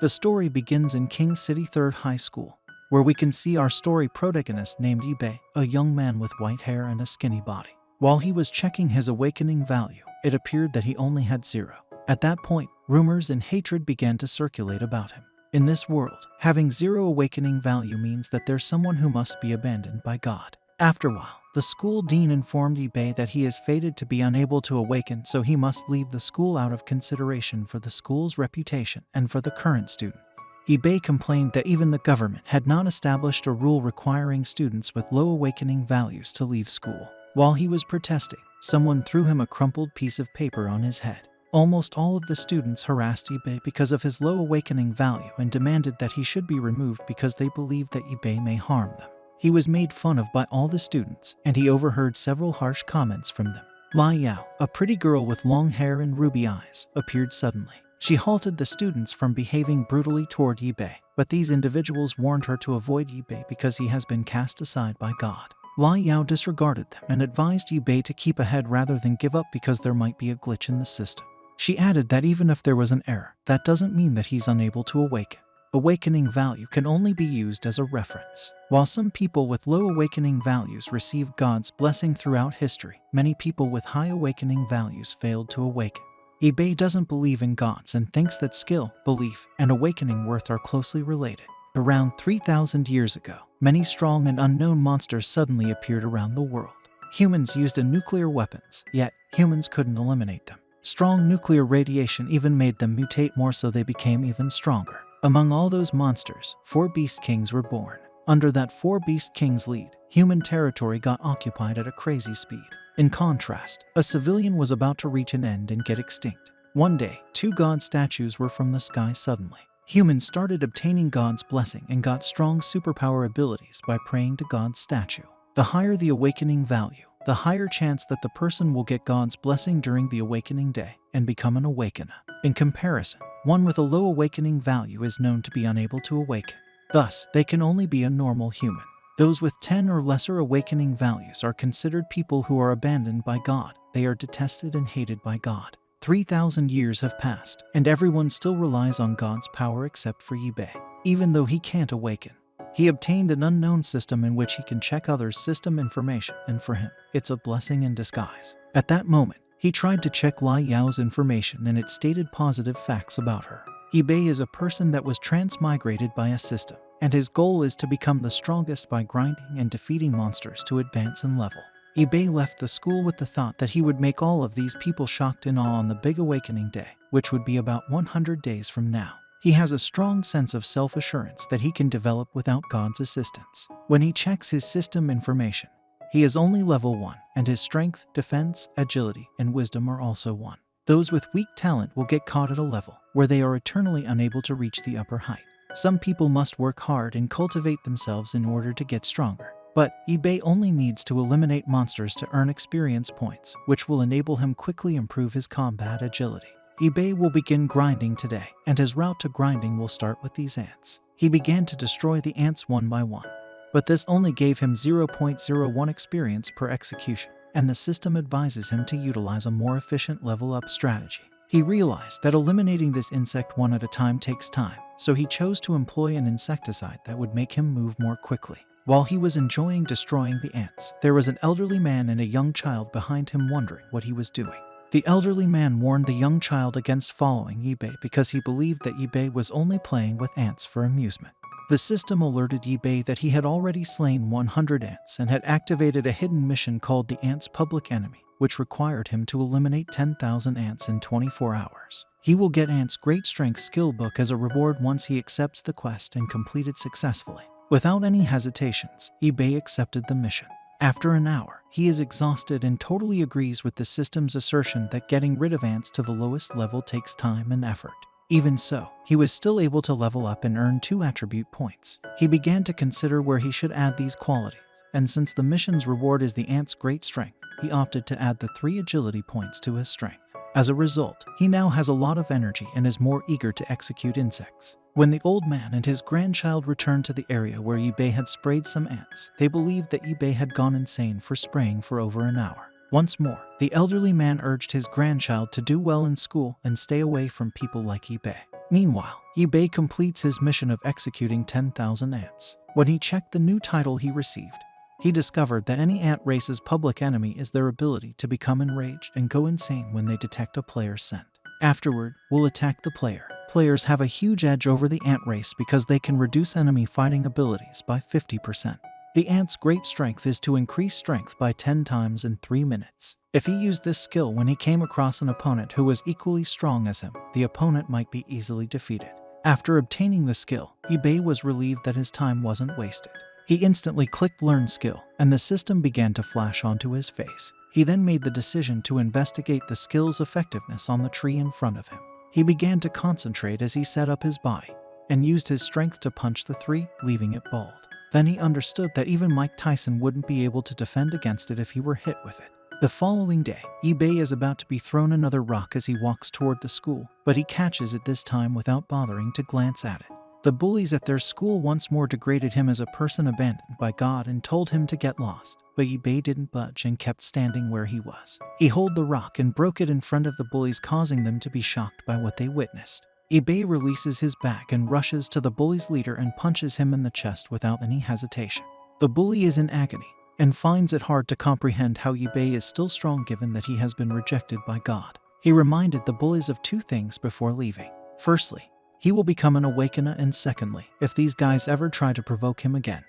The story begins in King City 3rd High School, where we can see our story protagonist named Ye Bei, a young man with white hair and a skinny body. While he was checking his awakening value, it appeared that he only had 0. At that point, rumors and hatred began to circulate about him. In this world, having 0 awakening value means that there's someone who must be abandoned by God. After a while, the school dean informed Ye Bei that he is fated to be unable to awaken, so he must leave the school out of consideration for the school's reputation and for the current students. Ye Bei complained that even the government had not established a rule requiring students with low awakening values to leave school. While he was protesting, someone threw him a crumpled piece of paper on his head. Almost all of the students harassed Ye Bei because of his low awakening value and demanded that he should be removed because they believed that Ye Bei may harm them. He was made fun of by all the students, and he overheard several harsh comments from them. Lai Yao, a pretty girl with long hair and ruby eyes, appeared suddenly. She halted the students from behaving brutally toward Ye Bei, but these individuals warned her to avoid Ye Bei because he has been cast aside by God. Lai Yao disregarded them and advised Ye Bei to keep ahead rather than give up because there might be a glitch in the system. She added that even if there was an error, that doesn't mean that he's unable to awaken. Awakening value can only be used as a reference. While some people with low awakening values received God's blessing throughout history, many people with high awakening values failed to awaken. Ye Bei doesn't believe in gods and thinks that skill, belief, and awakening worth are closely related. Around 3,000 years ago, many strong and unknown monsters suddenly appeared around the world. Humans used nuclear weapons, yet humans couldn't eliminate them. Strong nuclear radiation even made them mutate more, so they became even stronger. Among all those monsters, 4 Beast Kings were born. Under that 4 Beast Kings' lead, human territory got occupied at a crazy speed. In contrast, a civilian was about to reach an end and get extinct. One day, 2 god statues were from the sky suddenly. Humans started obtaining God's blessing and got strong superpower abilities by praying to God's statue. The higher the awakening value, the higher chance that the person will get God's blessing during the awakening day and become an awakener. In comparison, one with a low awakening value is known to be unable to awaken. Thus, they can only be a normal human. Those with 10 or lesser awakening values are considered people who are abandoned by God. They are detested and hated by God. 3,000 years have passed, and everyone still relies on God's power except for Ye Bei. Even though he can't awaken, he obtained an unknown system in which he can check others' system information, and for him, it's a blessing in disguise. At that moment, he tried to check Lai Yao's information and it stated positive facts about her. Ye Bei is a person that was transmigrated by a system, and his goal is to become the strongest by grinding and defeating monsters to advance in level. Ye Bei left the school with the thought that he would make all of these people shocked in awe on the big awakening day, which would be about 100 days from now. He has a strong sense of self-assurance that he can develop without God's assistance. When he checks his system information, he is only level 1, and his strength, defense, agility, and wisdom are also 1. Those with weak talent will get caught at a level where they are eternally unable to reach the upper height. Some people must work hard and cultivate themselves in order to get stronger. But Ye Bei only needs to eliminate monsters to earn experience points, which will enable him quickly improve his combat agility. Ye Bei will begin grinding today, and his route to grinding will start with these ants. He began to destroy the ants one by one, but this only gave him 0.01 experience per execution, and the system advises him to utilize a more efficient level-up strategy. He realized that eliminating this insect one at a time takes time, so he chose to employ an insecticide that would make him move more quickly. While he was enjoying destroying the ants, there was an elderly man and a young child behind him wondering what he was doing. The elderly man warned the young child against following Ye Bei because he believed that Ye Bei was only playing with ants for amusement. The system alerted Ye Bei that he had already slain 100 ants and had activated a hidden mission called the Ants' Public Enemy, which required him to eliminate 10,000 ants in 24 hours. He will get Ants' Great Strength skill book as a reward once he accepts the quest and complete it successfully. Without any hesitations, Ye Bei accepted the mission. After an hour, he is exhausted and totally agrees with the system's assertion that getting rid of ants to the lowest level takes time and effort. Even so, he was still able to level up and earn 2 attribute points. He began to consider where he should add these qualities, and since the mission's reward is the Ant's Great Strength, he opted to add the 3 agility points to his strength. As a result, he now has a lot of energy and is more eager to execute insects. When the old man and his grandchild returned to the area where Ye Bei had sprayed some ants, they believed that Ye Bei had gone insane for spraying for over an hour. Once more, the elderly man urged his grandchild to do well in school and stay away from people like Ye Bei. Meanwhile, Ye Bei completes his mission of executing 10,000 ants. When he checked the new title he received, he discovered that any ant race's public enemy is their ability to become enraged and go insane when they detect a player's scent. Afterward, will attack the player. Players have a huge edge over the ant race because they can reduce enemy fighting abilities by 50%. The ant's great strength is to increase strength by 10 times in 3 minutes. If he used this skill when he came across an opponent who was equally strong as him, the opponent might be easily defeated. After obtaining the skill, Ye Bei was relieved that his time wasn't wasted. He instantly clicked Learn Skill, and the system began to flash onto his face. He then made the decision to investigate the skill's effectiveness on the tree in front of him. He began to concentrate as he set up his body, and used his strength to punch the tree, leaving it bald. Then he understood that even Mike Tyson wouldn't be able to defend against it if he were hit with it. The following day, Ye Bei is about to be thrown another rock as he walks toward the school, but he catches it this time without bothering to glance at it. The bullies at their school once more degraded him as a person abandoned by God and told him to get lost, but Ye Bei didn't budge and kept standing where he was. He held the rock and broke it in front of the bullies, causing them to be shocked by what they witnessed. Ye Bei releases his back and rushes to the bully's leader and punches him in the chest without any hesitation. The bully is in agony and finds it hard to comprehend how Ye Bei is still strong given that he has been rejected by God. He reminded the bullies of 2 things before leaving. Firstly, he will become an Awakener, and secondly, if these guys ever try to provoke him again,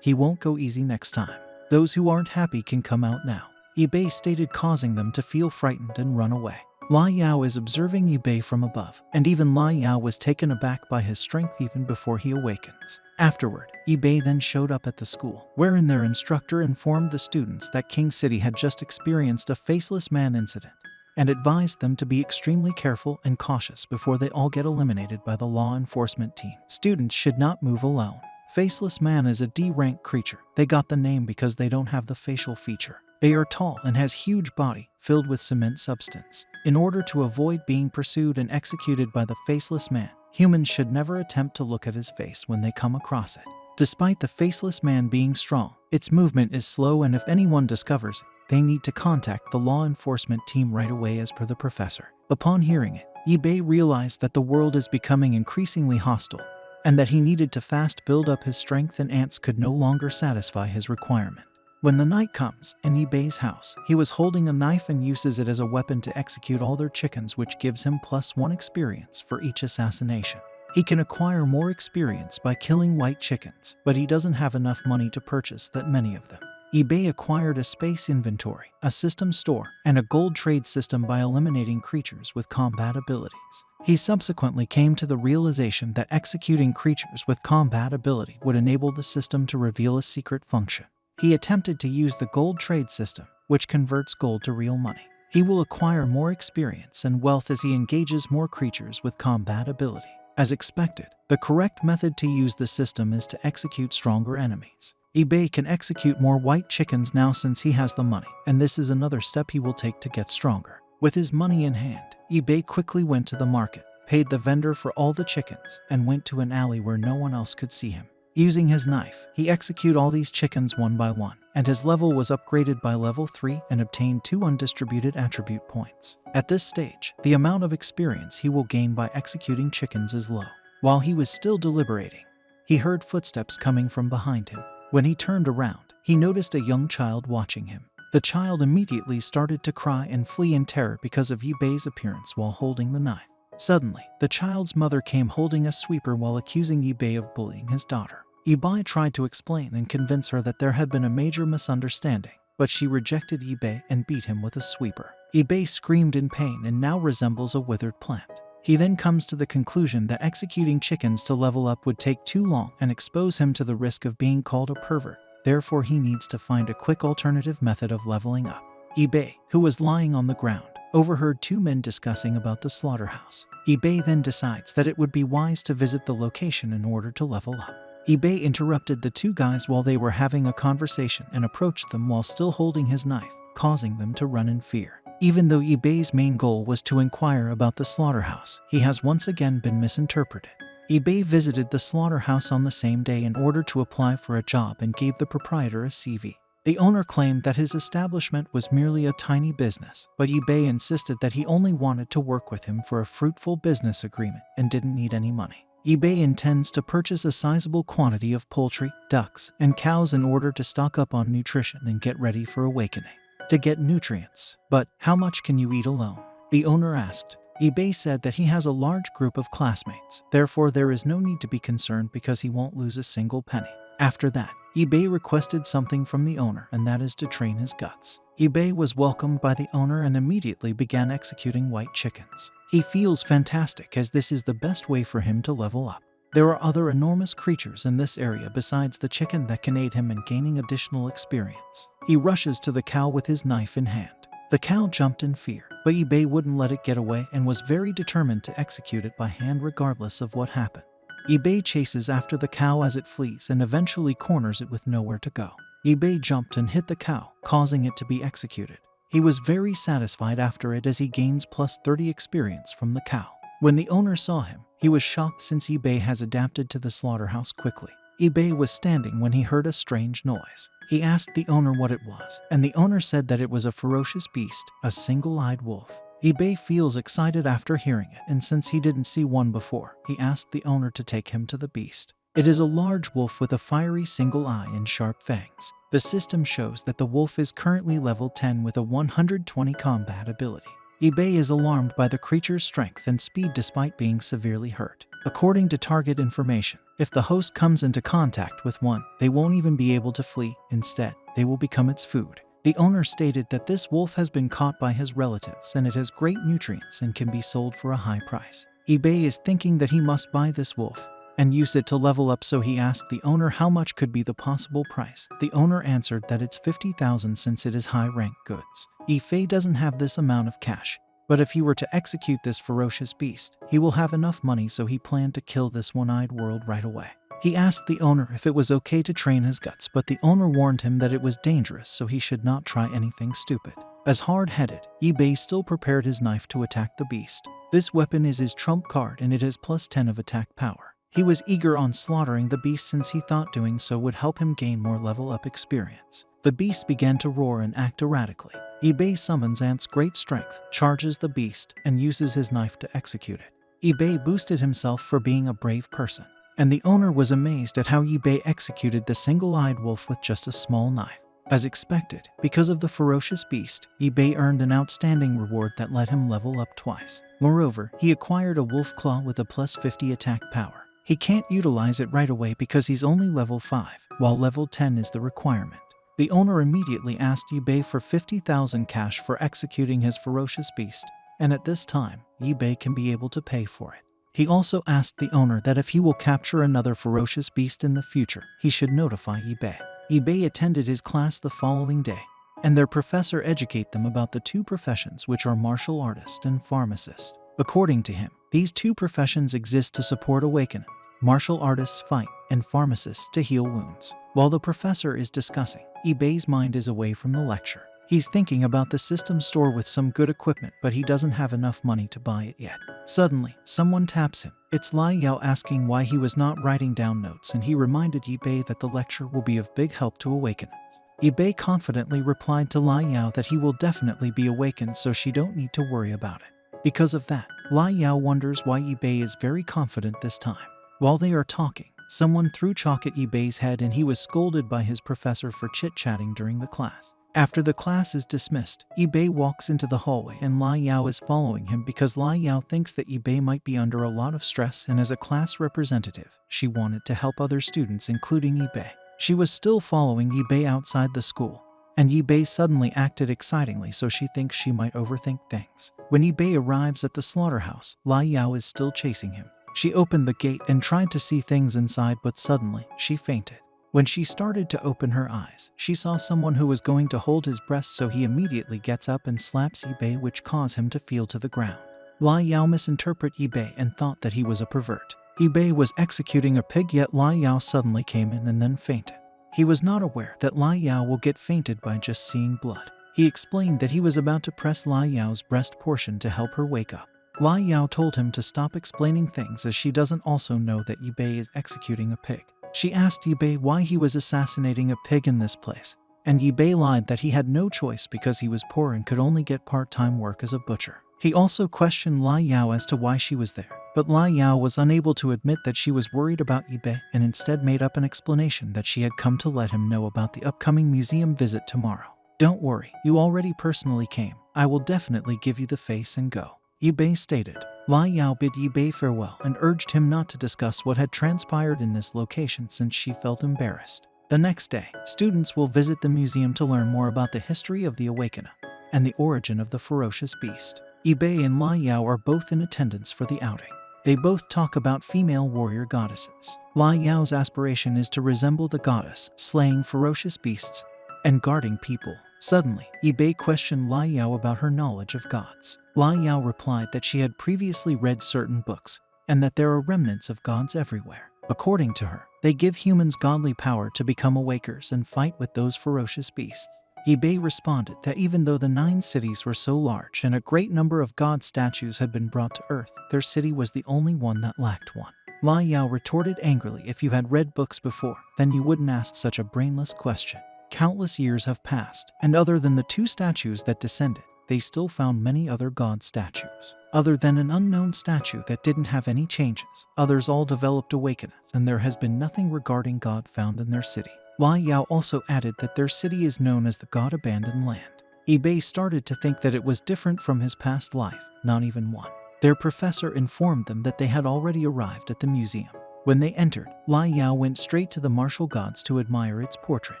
he won't go easy next time. Those who aren't happy can come out now, Ye Bei stated, causing them to feel frightened and run away. Lai Yao is observing Ye Bei from above, and even Lai Yao was taken aback by his strength even before he awakens. Afterward, Ye Bei then showed up at the school, wherein their instructor informed the students that King City had just experienced a faceless man incident, and advised them to be extremely careful and cautious before they all get eliminated by the law enforcement team. Students should not move alone. Faceless Man is a D-rank creature. They got the name because they don't have the facial feature. They are tall and has huge body filled with cement substance. In order to avoid being pursued and executed by the Faceless Man, humans should never attempt to look at his face when they come across it. Despite the Faceless Man being strong, its movement is slow, and if anyone discovers it, they need to contact the law enforcement team right away as per the professor. Upon hearing it, Ye Bei realized that the world is becoming increasingly hostile, and that he needed to fast build up his strength, and ants could no longer satisfy his requirement. When the night comes in Ye Bei's house, he was holding a knife and uses it as a weapon to execute all their chickens, which gives him +1 experience for each assassination. He can acquire more experience by killing white chickens, but he doesn't have enough money to purchase that many of them. Ye Bei acquired a space inventory, a system store, and a gold trade system by eliminating creatures with combat abilities. He subsequently came to the realization that executing creatures with combat ability would enable the system to reveal a secret function. He attempted to use the gold trade system, which converts gold to real money. He will acquire more experience and wealth as he engages more creatures with combat ability. As expected, the correct method to use the system is to execute stronger enemies. Ye Bei can execute more white chickens now since he has the money, and this is another step he will take to get stronger. With his money in hand, Ye Bei quickly went to the market, paid the vendor for all the chickens, and went to an alley where no one else could see him. Using his knife, he executed all these chickens one by one, and his level was upgraded by level 3 and obtained 2 undistributed attribute points. At this stage, the amount of experience he will gain by executing chickens is low. While he was still deliberating, he heard footsteps coming from behind him. When he turned around, he noticed a young child watching him. The child immediately started to cry and flee in terror because of Ye Bei's appearance while holding the knife. Suddenly, the child's mother came holding a sweeper while accusing Ye Bei of bullying his daughter. Ye Bei tried to explain and convince her that there had been a major misunderstanding, but she rejected Ye Bei and beat him with a sweeper. Ye Bei screamed in pain and now resembles a withered plant. He then comes to the conclusion that executing chickens to level up would take too long and expose him to the risk of being called a pervert. Therefore, he needs to find a quick alternative method of leveling up. Ye Bei, who was lying on the ground, overheard 2 men discussing about the slaughterhouse. Ye Bei then decides that it would be wise to visit the location in order to level up. Ye Bei interrupted the 2 guys while they were having a conversation and approached them while still holding his knife, causing them to run in fear. Even though Ye Bei's main goal was to inquire about the slaughterhouse, he has once again been misinterpreted. Ye Bei visited the slaughterhouse on the same day in order to apply for a job and gave the proprietor a CV. The owner claimed that his establishment was merely a tiny business, but Ye Bei insisted that he only wanted to work with him for a fruitful business agreement and didn't need any money. Ye Bei intends to purchase a sizable quantity of poultry, ducks, and cows in order to stock up on nutrition and get ready for awakening. To get nutrients. But how much can you eat alone? The owner asked. Ye Bei said that he has a large group of classmates, therefore there is no need to be concerned because he won't lose a single penny. After that, Ye Bei requested something from the owner, and that is to train his guts. Ye Bei was welcomed by the owner and immediately began executing white chickens. He feels fantastic as this is the best way for him to level up. There are other enormous creatures in this area besides the chicken that can aid him in gaining additional experience. He rushes to the cow with his knife in hand. The cow jumped in fear, but Ye Bei wouldn't let it get away and was very determined to execute it by hand regardless of what happened. Ye Bei chases after the cow as it flees and eventually corners it with nowhere to go. Ye Bei jumped and hit the cow, causing it to be executed. He was very satisfied after it as he gains plus 30 experience from the cow. When the owner saw him, he was shocked since Ye Bei has adapted to the slaughterhouse quickly. Ye Bei was standing when he heard a strange noise. He asked the owner what it was, and the owner said that it was a ferocious beast, a single-eyed wolf. Ye Bei feels excited after hearing it, and since he didn't see one before, he asked the owner to take him to the beast. It is a large wolf with a fiery single eye and sharp fangs. The system shows that the wolf is currently level 10 with a 120 combat ability. Ye Bei is alarmed by the creature's strength and speed despite being severely hurt. According to target information, if the host comes into contact with one, they won't even be able to flee. Instead, they will become its food. The owner stated that this wolf has been caught by his relatives and it has great nutrients and can be sold for a high price. Ye Bei is thinking that he must buy this wolf and use it to level up, so he asked the owner how much could be the possible price. The owner answered that it's 50,000 since it is high-rank goods. Ye Bei doesn't have this amount of cash, but if he were to execute this ferocious beast, he will have enough money, so he planned to kill this one-eyed world right away. He asked the owner if it was okay to train his guts, but the owner warned him that it was dangerous, so he should not try anything stupid. As hard-headed, Ye Bei still prepared his knife to attack the beast. This weapon is his trump card and it has plus 10 of attack power. He was eager on slaughtering the beast since he thought doing so would help him gain more level-up experience. The beast began to roar and act erratically. Ye Bei summons Ant's great strength, charges the beast, and uses his knife to execute it. Ye Bei boosted himself for being a brave person, and the owner was amazed at how Ye Bei executed the single-eyed wolf with just a small knife. As expected, because of the ferocious beast, Ye Bei earned an outstanding reward that let him level up twice. Moreover, he acquired a wolf claw with a plus 50 attack power. He can't utilize it right away because he's only level 5, while level 10 is the requirement. The owner immediately asked Ye Bei for 50,000 cash for executing his ferocious beast, and at this time, Ye Bei can be able to pay for it. He also asked the owner that if he will capture another ferocious beast in the future, he should notify Ye Bei. Ye Bei attended his class the following day, and their professor educated them about the two professions, which are martial artist and pharmacist. According to him, these two professions exist to support awakening. Martial artists fight, and pharmacists to heal wounds. While the professor is discussing, Ye Bei's mind is away from the lecture. He's thinking about the system store with some good equipment, but he doesn't have enough money to buy it yet. Suddenly, someone taps him. It's Lai Yao asking why he was not writing down notes, and he reminded Ye Bei that the lecture will be of big help to awakeners. Ye Bei confidently replied to Lai Yao that he will definitely be awakened, so she don't need to worry about it. Because of that, Lai Yao wonders why Ye Bei is very confident this time. While they are talking, someone threw chalk at Ye Bei's head and he was scolded by his professor for chit-chatting during the class. After the class is dismissed, Ye Bei walks into the hallway and Lai Yao is following him because Lai Yao thinks that Ye Bei might be under a lot of stress, and as a class representative, she wanted to help other students including Ye Bei. She was still following Ye Bei outside the school, and Ye Bei suddenly acted excitingly, so she thinks she might overthink things. When Ye Bei arrives at the slaughterhouse, Lai Yao is still chasing him. She opened the gate and tried to see things inside, but suddenly, she fainted. When she started to open her eyes, she saw someone who was going to hold his breast, so he immediately gets up and slaps Ye Bei, which caused him to feel to the ground. Lai Yao misinterpreted Ye Bei and thought that he was a pervert. Ye Bei was executing a pig, yet Lai Yao suddenly came in and then fainted. He was not aware that Lai Yao will get fainted by just seeing blood. He explained that he was about to press Lai Yao's breast portion to help her wake up. Lai Yao told him to stop explaining things, as she doesn't also know that Ye Bei is executing a pig. She asked Ye Bei why he was assassinating a pig in this place, and Ye Bei lied that he had no choice because he was poor and could only get part-time work as a butcher. He also questioned Lai Yao as to why she was there, but Lai Yao was unable to admit that she was worried about Ye Bei and instead made up an explanation that she had come to let him know about the upcoming museum visit tomorrow. "Don't worry, you already personally came. I will definitely give you the face and go," Ye Bei stated. Lai Yao bid Ye Bei farewell and urged him not to discuss what had transpired in this location since she felt embarrassed. The next day, students will visit the museum to learn more about the history of the Awakener and the origin of the ferocious beast. Ye Bei and Lai Yao are both in attendance for the outing. They both talk about female warrior goddesses. Lai Yao's aspiration is to resemble the goddess, slaying ferocious beasts and guarding people. Suddenly, Ye Bei questioned Lai Yao about her knowledge of gods. Lai Yao replied that she had previously read certain books and that there are remnants of gods everywhere. According to her, they give humans godly power to become awakers and fight with those ferocious beasts. Ye Bei responded that even though the 9 cities were so large and a great number of god statues had been brought to Earth, their city was the only one that lacked one. Lai Yao retorted angrily, "If you had read books before, then you wouldn't ask such a brainless question." Countless years have passed, and other than the 2 statues that descended, they still found many other god statues. Other than an unknown statue that didn't have any changes, others all developed awakeners, and there has been nothing regarding God found in their city. Lai Yao also added that their city is known as the God Abandoned Land. Ye Bei started to think that it was different from his past life, not even one. Their professor informed them that they had already arrived at the museum. When they entered, Lai Yao went straight to the martial gods to admire its portrait.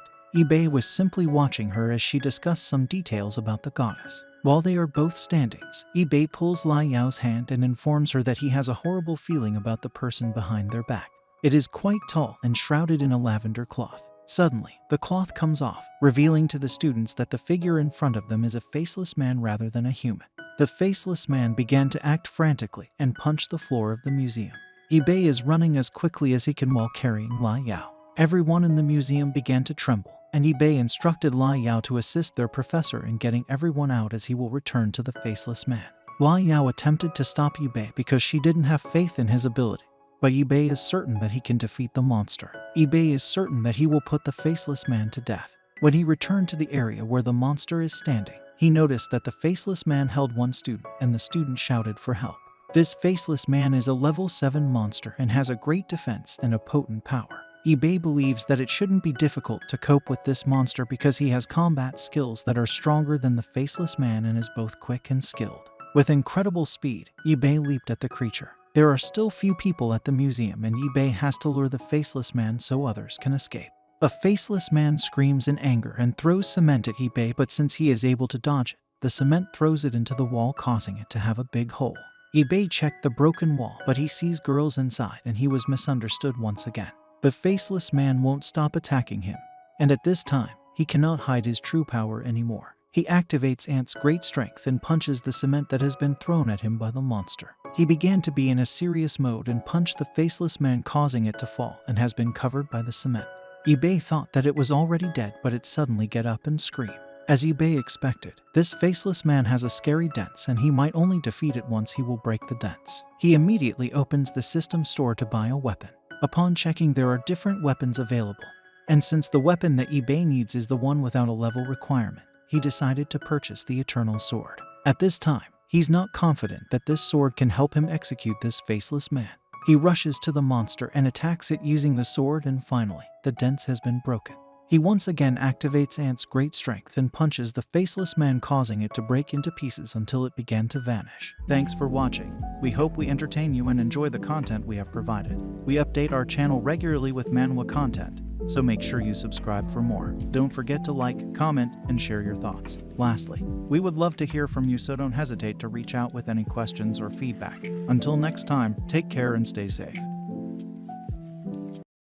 Ye Bei was simply watching her as she discussed some details about the goddess. While they are both standings, Ye Bei pulls Lai Yao's hand and informs her that he has a horrible feeling about the person behind their back. It is quite tall and shrouded in a lavender cloth. Suddenly, the cloth comes off, revealing to the students that the figure in front of them is a faceless man rather than a human. The faceless man began to act frantically and punch the floor of the museum. Ye Bei is running as quickly as he can while carrying Lai Yao. Everyone in the museum began to tremble, and Ye Bei instructed Lai Yao to assist their professor in getting everyone out as he will return to the faceless man. Lai Yao attempted to stop Ye Bei because she didn't have faith in his ability, but Ye Bei is certain that he can defeat the monster. Ye Bei is certain that he will put the faceless man to death. When he returned to the area where the monster is standing, he noticed that the faceless man held one student, and the student shouted for help. This faceless man is a level 7 monster and has a great defense and a potent power. Ye Bei believes that it shouldn't be difficult to cope with this monster because he has combat skills that are stronger than the faceless man and is both quick and skilled. With incredible speed, Ye Bei leaped at the creature. There are still few people at the museum, and Ye Bei has to lure the faceless man so others can escape. A faceless man screams in anger and throws cement at Ye Bei, but since he is able to dodge it, the cement throws it into the wall, causing it to have a big hole. Ye Bei checked the broken wall, but he sees girls inside and he was misunderstood once again. The faceless man won't stop attacking him, and at this time, he cannot hide his true power anymore. He activates Ant's great strength and punches the cement that has been thrown at him by the monster. He began to be in a serious mode and punched the faceless man, causing it to fall and has been covered by the cement. Ye Bei thought that it was already dead, but it suddenly get up and scream. As Ye Bei expected, this faceless man has a scary dents and he might only defeat it once he will break the dents. He immediately opens the system store to buy a weapon. Upon checking, there are different weapons available, and since the weapon that Ye Bei needs is the one without a level requirement, he decided to purchase the Eternal Sword. At this time, he's not confident that this sword can help him execute this faceless man. He rushes to the monster and attacks it using the sword, and finally, the dents has been broken. He once again activates Ant's great strength and punches the faceless man, causing it to break into pieces until it began to vanish. Thanks for watching. We hope we entertain you and enjoy the content we have provided. We update our channel regularly with Manhwa content, so make sure you subscribe for more. Don't forget to like, comment, and share your thoughts. Lastly, we would love to hear from you, so don't hesitate to reach out with any questions or feedback. Until next time, take care and stay safe.